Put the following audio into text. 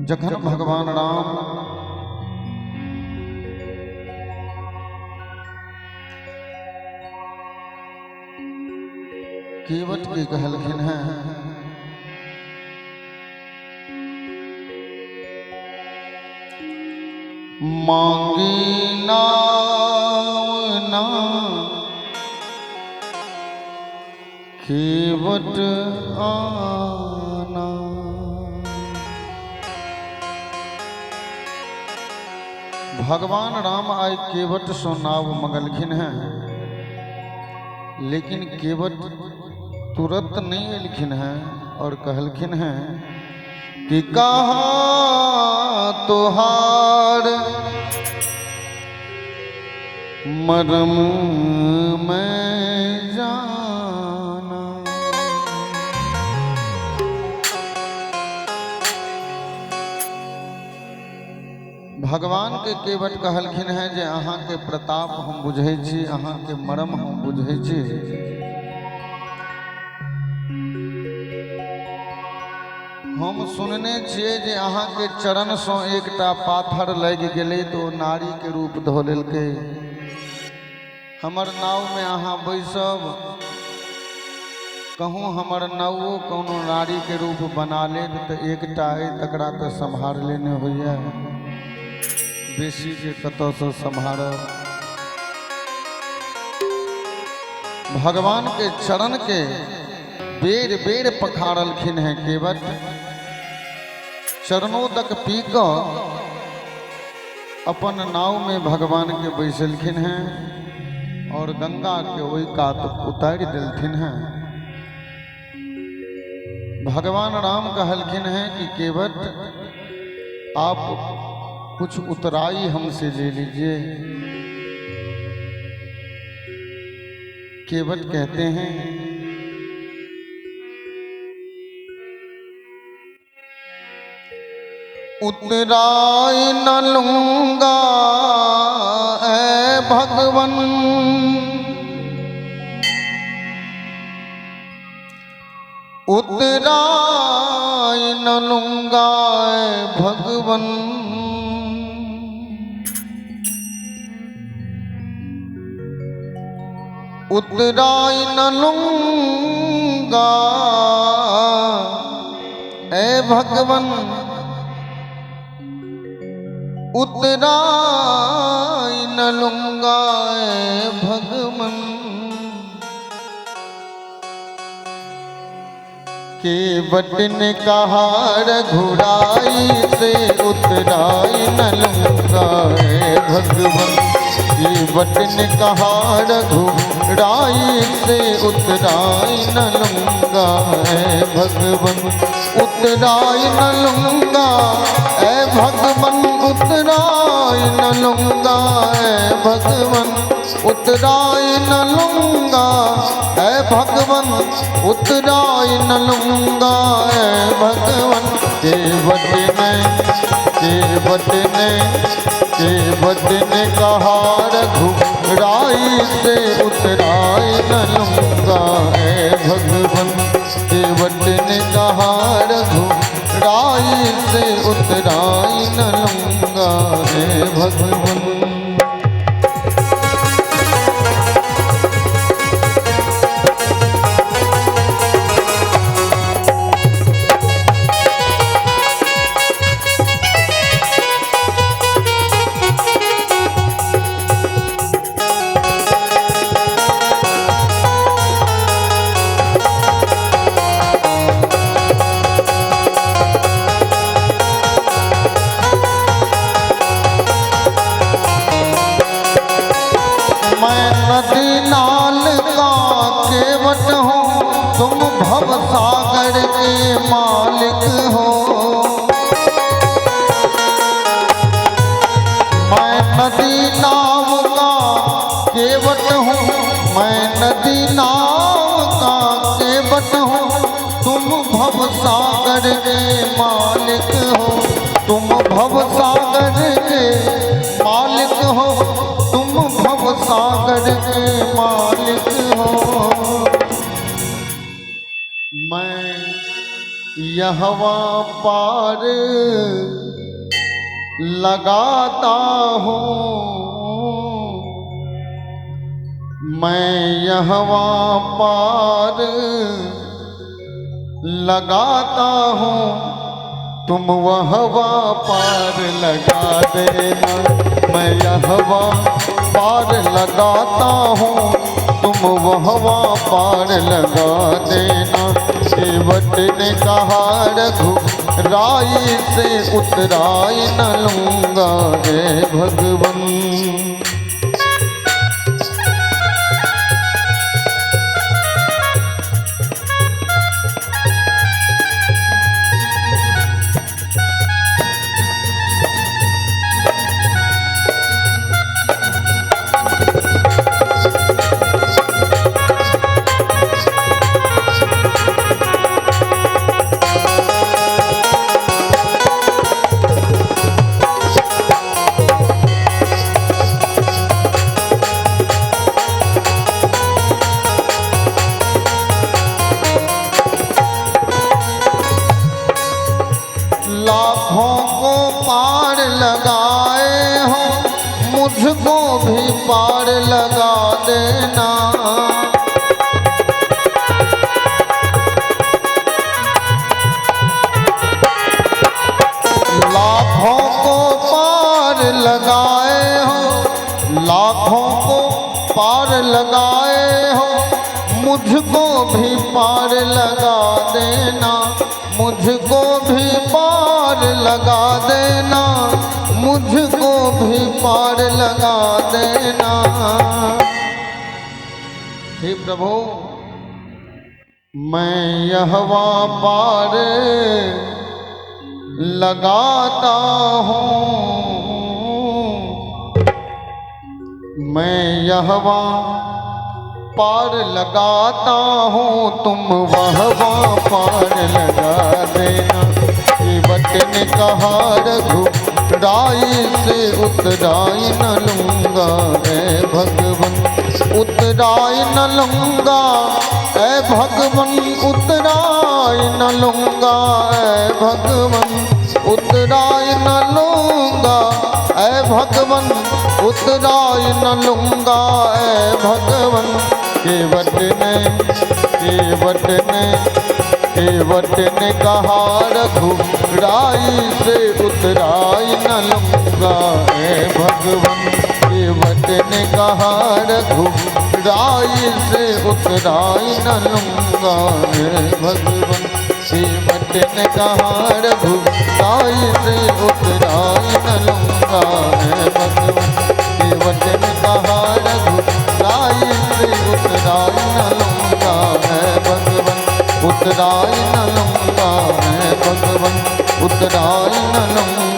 जखन भगवान राम केवट के कहलखिन है मांगी नाव ना केवट आना। भगवान राम आय केवट सो नाव मंगलखिन है, लेकिन केवट तुरंत नहीं एलखिन है और कहलखिन है कि कहा तोहार मरम में जाना। भगवान के केवट कहलखिन है जे अहाँ के प्रताप हम बुझै छी, अहाँ के मरम हम बुझै छी। हम सुनने छिए जे अहाँ के चरण सो एकटा पाथर लग गेलै तो नारी के रूप धो लेलकै। हमर नाव में अहाँ बैसब, कहूँ हमर नावो कोनो नारी के रूप बना लेब तो एकटा तकरा तो सम्हार लेने होइए, बेसी के कतौ से सम्हारब। भगवान के चरण के बेर बेर पखारलखिन है केवट। चरणोदक पी कर अपन नाव में भगवान के बैसलखिन हैं और गंगा के ओई कात उतार देलखिन हैं। भगवान राम कहलखिन हैं कि केवट आप कुछ उतराई हमसे ले लीजिए। केवट कहते हैं उतराई न लूंगा ऐ भगवन, उतराई न लूंगा ऐ भगवन। उतराई न लूंगा ऐ भगवन, उतराई न लूंगा ऐ भगवन। केवट ने कहा रघुराई से उतराई न लूंगा ऐ भगवन। केवट ने कहा रघुराई से उतराई न लूंगा ऐ भगवन। उतराई न लूंगा ऐ भगवन, उतराई न लूंगा ऐ भगवन। उतराई न लूंगा ऐ भगवन, उतराई न लूंगा ऐ भगवन। केवट ने कहा रघुराई से उतराई न लूंगा ऐ भगवन। केवट ने कहा रघुराई से उतराई न लूंगा ऐ भगवन। नदी नाल का केवट हूँ, तुम भव सागर के मालिक हो। मैं नदी नाव का केवट हूँ, मैं नदी नाव का केवट हूँ। तुम भव सागर के मालिक हो, तुम भव सागर के मालिक हो। तुम भव सागर के मालिक हो। मैं यहवा पार लगाता हूँ, मैं यहवा पार लगाता हूँ, तुम वहवा पार लगा देना। मैं यहवा पार लगाता हूँ, तुम वहवा पार लगा देना। सेवट ने कहा रघुराई से उतराई न लूँगा हे भगवन। लाखों को पार लगाए हो, मुझको भी पार लगा देना। लाखों को पार लगाए हो, लाखों को पार लगाए हो, मुझको भी पार लगा देना। मुझको भी पार लगा देना, मुझको भी पार लगा देना। हे प्रभु, मैं यहवा पार लगाता हूँ, मैं यहवा पार लगाता हूँ, तुम वहवा पार लगा देना। सेवट ने कहा रघुराई से उतराई न लूँगा ऐ भगवन। उतराई न लूँगा ऐ भगवन, उतराई न लूँगा ऐ भगवन। उतराई न लूँगा ऐ भगवन, उतराई न लूँगा ऐ भगवन। केवट ने कहा रघुराई से उतराई न लूँगा ऐ भगवन। केवट ने कहा रघुराई से उतराई न लूँगा ऐ भगवन। केवट ने कहा रघुराई से उतराई न लूँगा ऐ भगवन। केवट ने कहा रघुराई से उतराई न लूँगा ऐ भगवन। उतराई न लूँगा ऐ भगवन, उतराई न लूँगा।